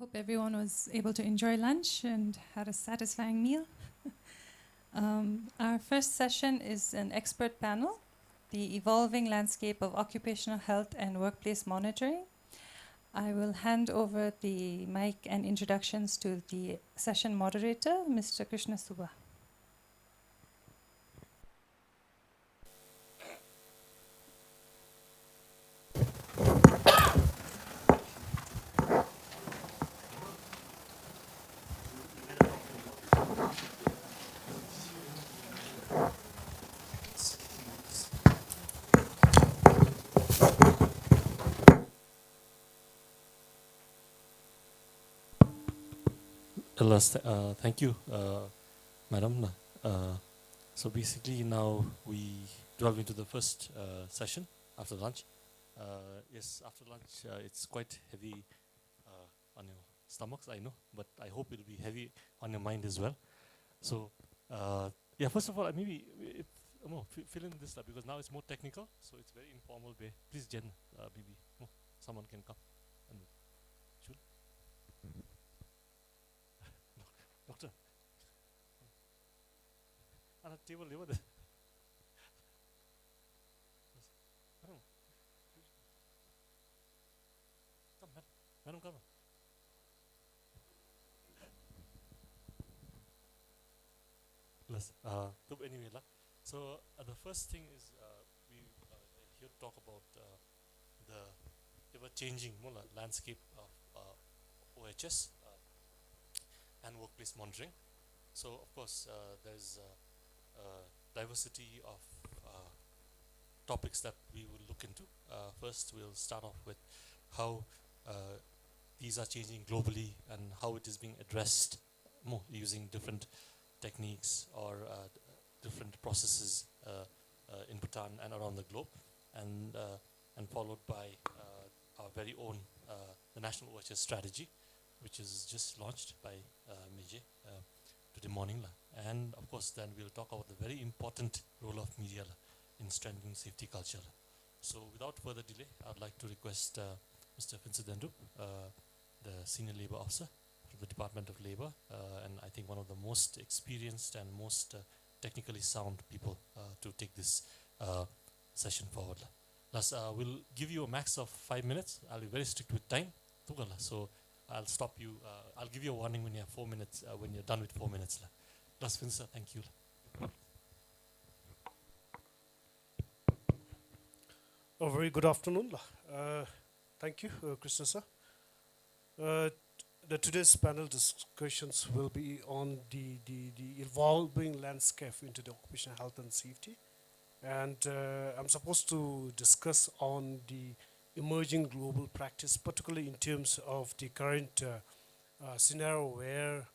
Hope everyone was able to enjoy lunch and had a satisfying meal. Our first session is an expert panel, the evolving landscape of occupational health and workplace monitoring. I will hand over the mic and introductions to the session moderator, Mr. Krishna Suba. Thank you, Madam. So basically now we delve into the first session after lunch. Yes, after lunch it's quite heavy on your stomachs, I know, but I hope it'll be heavy on your mind as well. So yeah, first of all, maybe fill in this because now it's more technical, so it's very informal way. Please, Jen, maybe someone can come and shoot. Doctor, on a table over there. Madam, come. Yes. Anyway, so the first thing is we here talk about the ever-changing landscape of OHS and workplace monitoring. So of course there's diversity of topics that we will look into. First, we'll start off with how these are changing globally and how it is being addressed using different techniques or different processes in Bhutan and around the globe, and followed by our very own the National OHS strategy, which is just launched by Meje today morning, and of course then we'll talk about the very important role of media in strengthening safety culture. So without further delay, I'd like to request Mr. Vincent Dendu, the Senior Labour Officer from the Department of Labour, and I think one of the most experienced and most technically sound people to take this session forward. Plus, we'll give you a max of 5 minutes. I'll be very strict with time. So I'll stop you. I'll give you a warning when you have 4 minutes, when you're done with 4 minutes. Plus, Vincent, thank you. A very good afternoon. Thank you, Krishna sir. Today's panel discussions will be on the evolving landscape into the occupational health and safety. And I'm supposed to discuss on the emerging global practice, particularly in terms of the current scenario where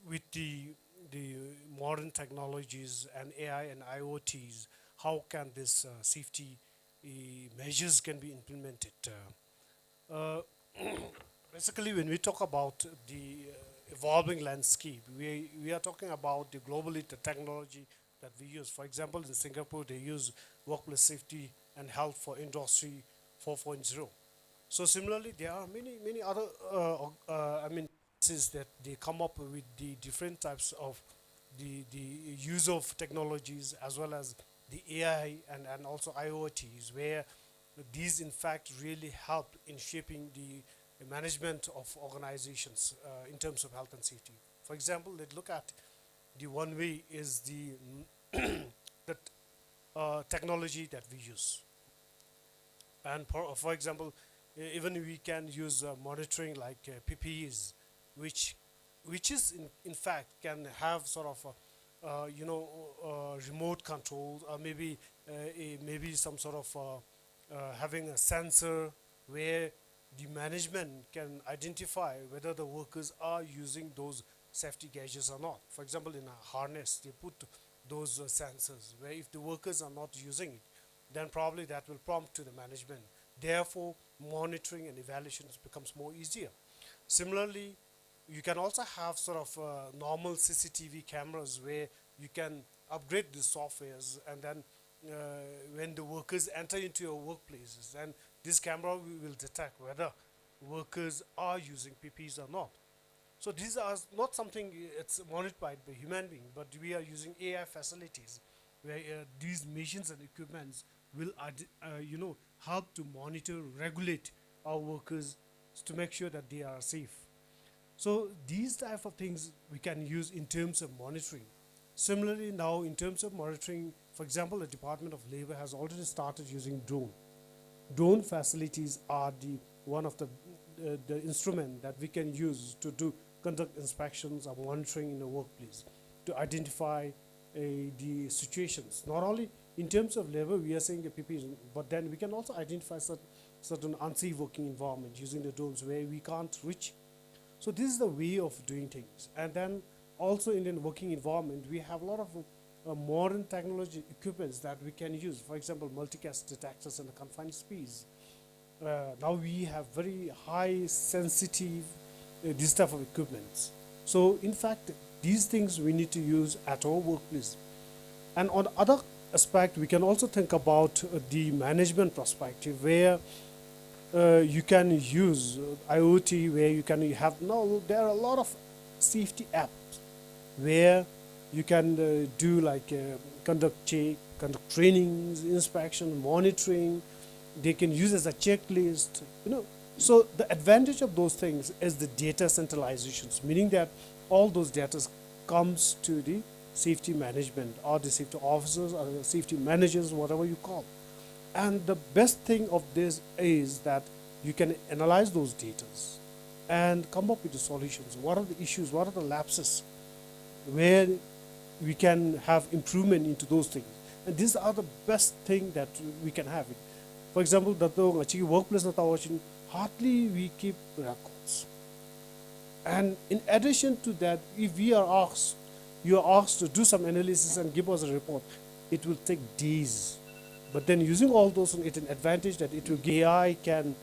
with the modern technologies and AI and IoTs, how can this safety measures can be implemented. Basically, when we talk about the evolving landscape, we are talking about the globally the technology that we use. For example, in Singapore, they use workplace safety and health for Industry 4.0. So similarly, there are many other that they come up with the different types of the use of technologies as well as the AI and also IoTs, where these in fact really help in shaping the management of organizations in terms of health and safety. For example, let's look at the one way is the technology that we use. And for example, even we can use monitoring like PPEs, which is in fact can have sort of remote control, or maybe maybe some sort of having a sensor where the management can identify whether the workers are using those safety gadgets or not. For example, in a harness, they put those sensors where if the workers are not using it, then probably that will prompt to the management. Therefore, monitoring and evaluations becomes more easier. Similarly, you can also have sort of normal CCTV cameras where you can upgrade the softwares, and then when the workers enter into your workplaces, and this camera will detect whether workers are using PPEs or not. So these are not something it's monitored by the human being, but we are using AI facilities where these machines and equipments will, help to monitor, regulate our workers to make sure that they are safe. So these type of things we can use in terms of monitoring. Similarly, now in terms of monitoring, for example, the Department of Labor has already started using drone facilities are the one of the instrument that we can use to conduct inspections or monitoring in the workplace to identify the situations. Not only in terms of labor, we are saying the PPE, but then we can also identify certain unsafe working environment using the drones where we can't reach. So this is the way of doing things. And then also in the working environment, we have a lot of modern technology equipments that we can use. For example, multicast detectors in the confined space. Now we have very high sensitive this type of equipments. So in fact, these things we need to use at our workplace. And on the other aspect, we can also think about the management perspective where you can use IoT, where you have now there are a lot of safety apps where you can do like conduct trainings, inspection, monitoring. They can use as a checklist, So the advantage of those things is the data centralizations, meaning that all those data comes to the safety management or the safety officers or the safety managers, whatever you call. And the best thing of this is that you can analyze those data and come up with the solutions. What are the issues? What are the lapses? Where we can have improvement into those things. And these are the best thing that we can have. For example, the workplace hardly we keep records. And in addition to that, if you are asked to do some analysis and give us a report, it will take days. But then using all those, it's an advantage that it will give AI can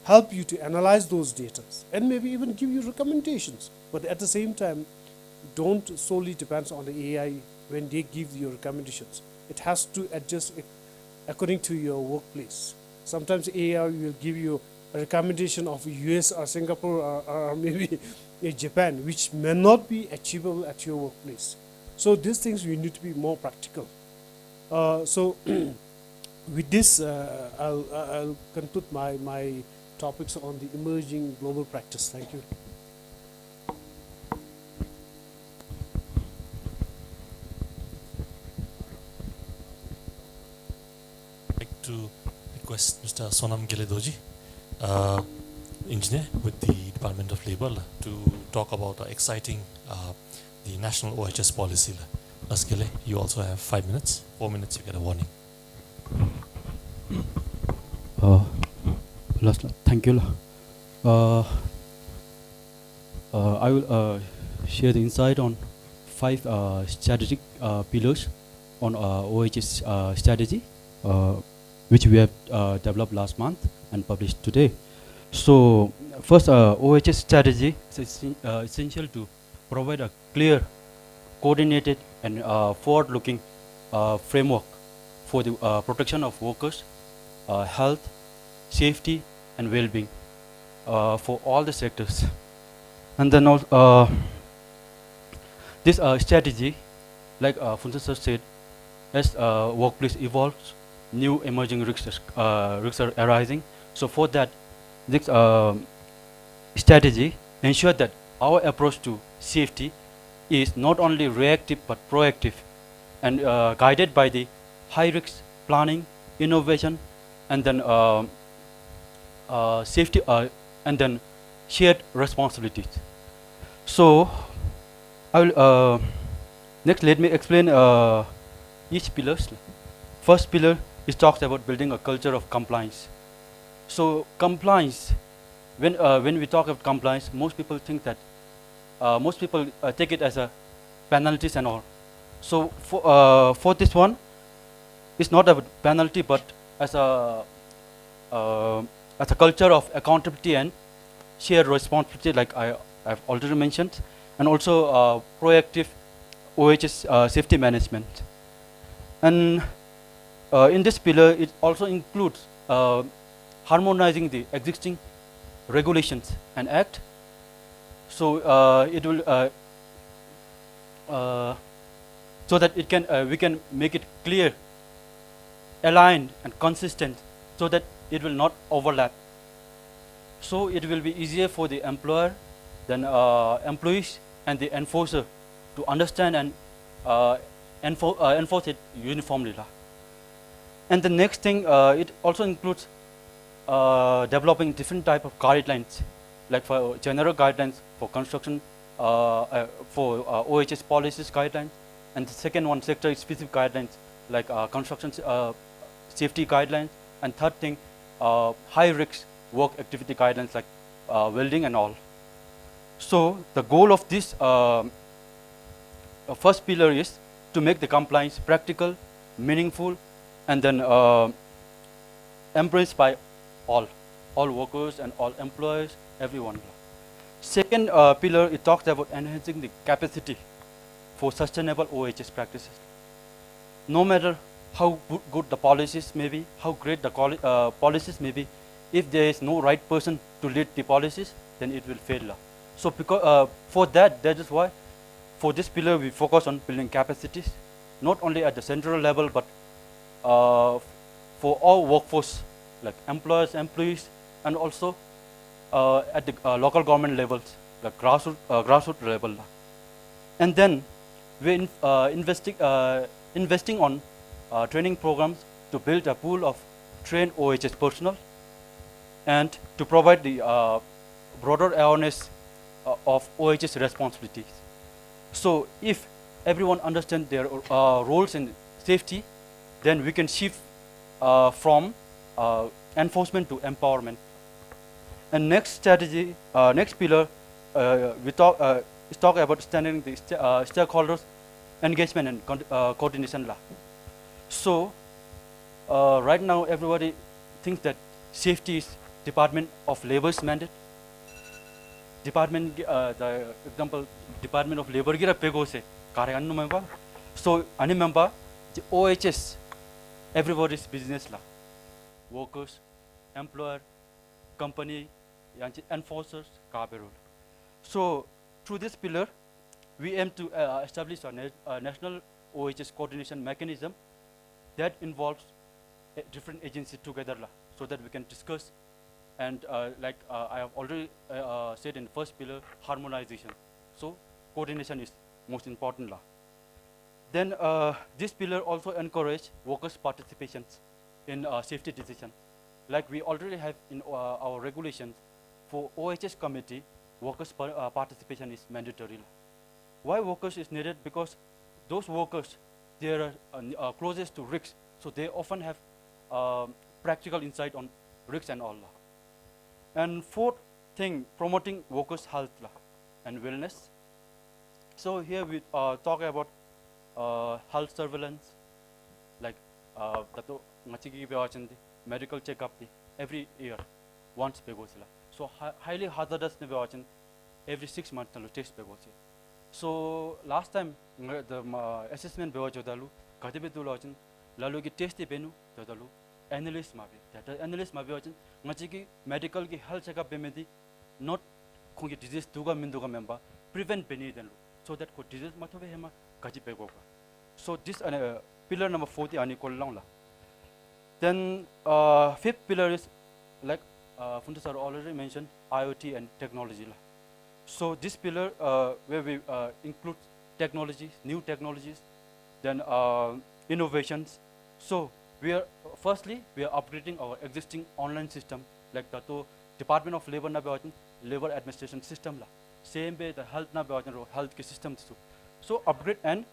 help you to analyze those data and maybe even give you recommendations. But at the same time, don't solely depend on the AI when they give you recommendations. It has to adjust according to your workplace. Sometimes AI will give you a recommendation of US or Singapore or maybe Japan, which may not be achievable at your workplace. So these things we need to be more practical. So with this, I'll conclude my topics on the emerging global practice. Thank you. I'd like to request Mr. Sonam Geledoji, engineer with the Department of Labor, to talk about exciting the national OHS policy. Askele, you also have 5 minutes. 4 minutes, you get a warning. Thank you. I will share the insight on 5 strategic pillars on OHS strategy, which we have developed last month and published today. So first, OHS strategy is essential to provide a clear, coordinated and forward-looking framework for the protection of workers, health, safety and well-being for all the sectors. And then also, this strategy, like Funsa sir said, as workplace evolves, new emerging risks are arising. So for that, this strategy ensures that our approach to safety is not only reactive but proactive and guided by the high-risk planning, innovation, and then safety and then shared responsibilities. So I will next let me explain each pillar. First pillar is talks about building a culture of compliance. So compliance, when we talk about compliance, most people think that most people take it as a penalties and all. So for this one, it's not a penalty, but as a culture of accountability and shared responsibility, like I've already mentioned, and also proactive OHS safety management. And in this pillar, it also includes harmonizing the existing regulations and act. So it will so that it can we can make it clear, aligned and consistent, so that it will not overlap. So it will be easier for the employer, then employees and the enforcer to understand and enforce it uniformly. And the next thing, it also includes developing different type of guidelines, like for general guidelines for construction, for OHS policies guidelines, and the second one, sector specific guidelines, like construction safety guidelines, and third thing, high risk work activity guidelines, like welding and all. So the goal of this first pillar is to make the compliance practical, meaningful, and then embraced by all workers and all employers, everyone. Second pillar, it talks about enhancing the capacity for sustainable OHS practices. No matter how good the policies may be, how great the policies may be, if there is no right person to lead the policies, then it will fail. So because for that is why for this pillar we focus on building capacities, not only at the central level, but for all workforce, like employers, employees, and also at the local government levels, like grassroots level. And then we're investing on training programs to build a pool of trained OHS personnel, and to provide the broader awareness of OHS responsibilities. So if everyone understands their roles in safety, then we can shift from enforcement to empowerment. And next strategy, next pillar, we talk about strengthening the stakeholders engagement and coordination. So right now everybody thinks that safety is Department of Labor's mandate. The example, Department of Labor gira pego se karyan no member. So any member, the OHS, everybody's business la, workers, employer, company, enforcers, kaberul. So through this pillar, we aim to establish a national OHS coordination mechanism that involves different agencies together, so that we can discuss. And like I have already said in the first pillar, harmonization. So coordination is most important. Then this pillar also encourages workers' participations in safety decisions. Like we already have in our regulations, for OHS committee, workers' participation is mandatory. Why workers is needed? Because those workers, they are closest to risks, so they often have practical insight on risks and all. And fourth thing, promoting workers' health and wellness. So here we talk about health surveillance, like medical checkup every year, once. So highly hazardous every 6 months test. So last time the assessment lalu ki test benu analyst data analyst medical ki health checkup bemedi not kongi disease duga minduga member prevent beni then, so that ko disease mathobe hema gaji pego. So this pillar number 40 ani kollang la. Then fifth pillar is like Funta sir already mentioned, IoT and technology. So this pillar where we include technologies, new technologies, then innovations. So we are firstly we are upgrading our existing online system, like the Department of Labor na labor administration system. Same way the health na health system. So upgrade and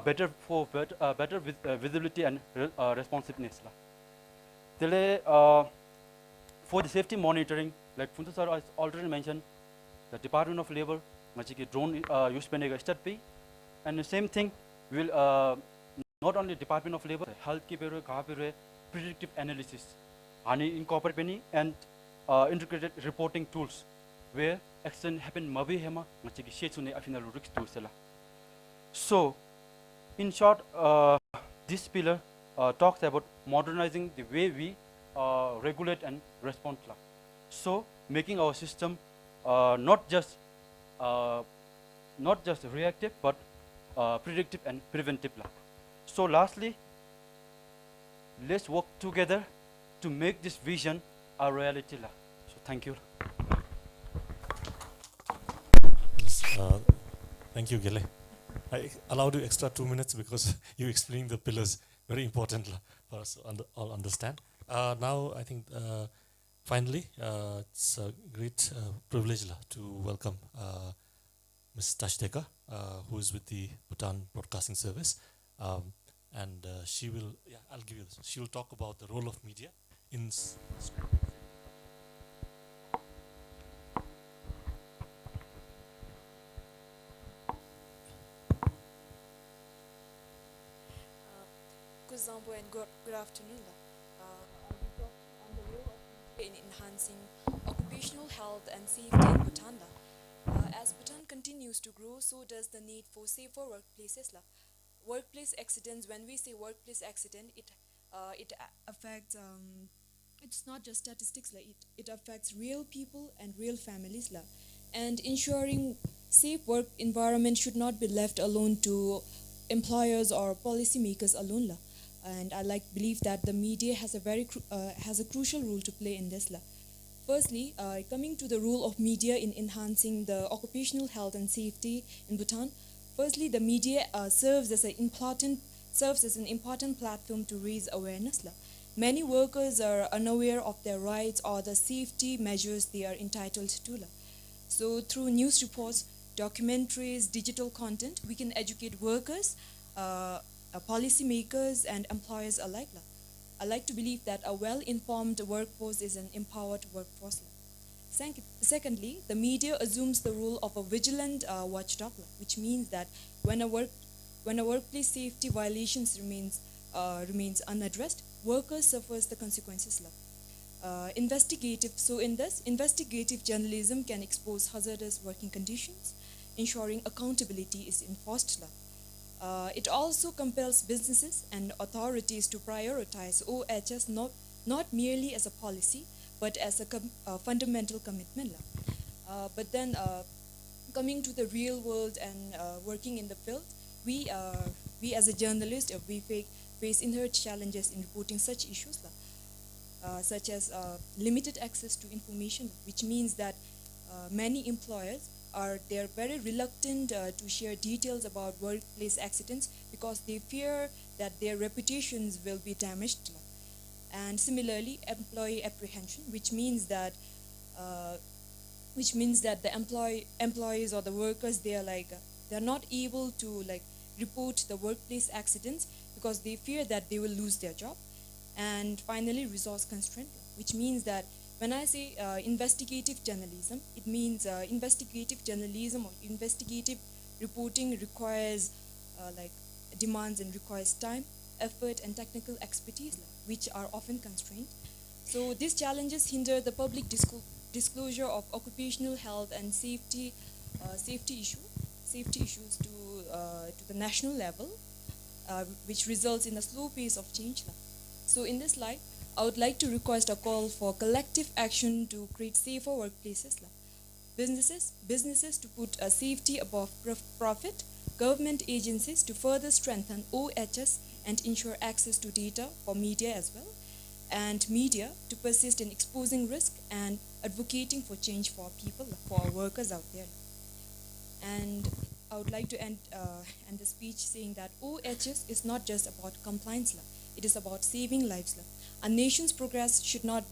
better with visibility and responsiveness. For the safety monitoring, like Funta sir has already mentioned, the Department of Labor drone use penega start pay, and the same thing will not only Department of Labor, health ki predictive analysis, incorporate penny and integrated reporting tools where accident happen mabi hema afina risk tools. So in short, this pillar talks about modernizing the way we regulate and respond. So making our system not just reactive but predictive and preventive. So lastly, let's work together to make this vision a reality. So thank you. Yes, thank you, Gele. I allowed you extra 2 minutes because you explained the pillars. Very important for us to all understand. Now, I think finally, it's a great privilege to welcome Ms. Tashdeka, who is with the Bhutan Broadcasting Service. And she will, I'll give you this. She will talk about the role of media in Good Zambo and good afternoon. I'll be talking on the role of media in enhancing occupational health and safety in Bhutan. As Bhutan continues to grow, so does the need for safer workplaces. Workplace accidents, when we say workplace accident, it affects, it's not just statistics, it affects real people and real families. And ensuring safe work environment should not be left alone to employers or policymakers alone. And I believe that the media has a crucial role to play in this. Firstly, coming to the role of media in enhancing the occupational health and safety in Bhutan. Firstly, the media serves as an important platform to raise awareness. Many workers are unaware of their rights or the safety measures they are entitled to. So through news reports, documentaries, digital content, we can educate workers, policymakers, and employers alike. I like to believe that a well-informed workforce is an empowered workforce. Secondly, the media assumes the role of a vigilant watchdog, which means that when a workplace safety violations remains unaddressed, workers suffers the consequences. Investigative journalism can expose hazardous working conditions, ensuring accountability is enforced. It also compels businesses and authorities to prioritize OHS not merely as a policy, but as a fundamental commitment. But then, coming to the real world and working in the field, we as a journalist, we face inherent challenges in reporting such issues, such as limited access to information, which means that many employers they're very reluctant to share details about workplace accidents because they fear that their reputations will be damaged. And similarly, employee apprehension, which means that the employees or the workers, they're not able to report the workplace accidents because they fear that they will lose their job. And finally, resource constraint, which means that when I say investigative journalism, it means investigative journalism or investigative reporting requires demands and requires time, effort, and technical expertise, which are often constrained. So these challenges hinder the public disclosure of occupational health and safety issues to the national level, which results in a slow pace of change. So in this light, I would like to request a call for collective action to create safer workplaces. Businesses to put safety above profit, government agencies to further strengthen OHS and ensure access to data for media as well, and media to persist in exposing risk and advocating for change for people, for our workers out there. And I would like to end the speech saying that OHS is not just about compliance, it is about saving lives. A nation's progress should not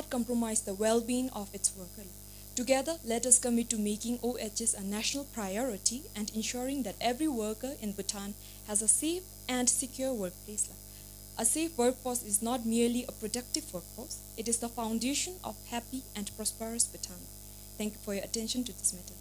compromise the well-being of its workers. Together, let us commit to making OHS a national priority and ensuring that every worker in Bhutan has a safe and secure workplace. A safe workforce is not merely a productive workforce, it is the foundation of happy and prosperous Bhutan. Thank you for your attention to this matter.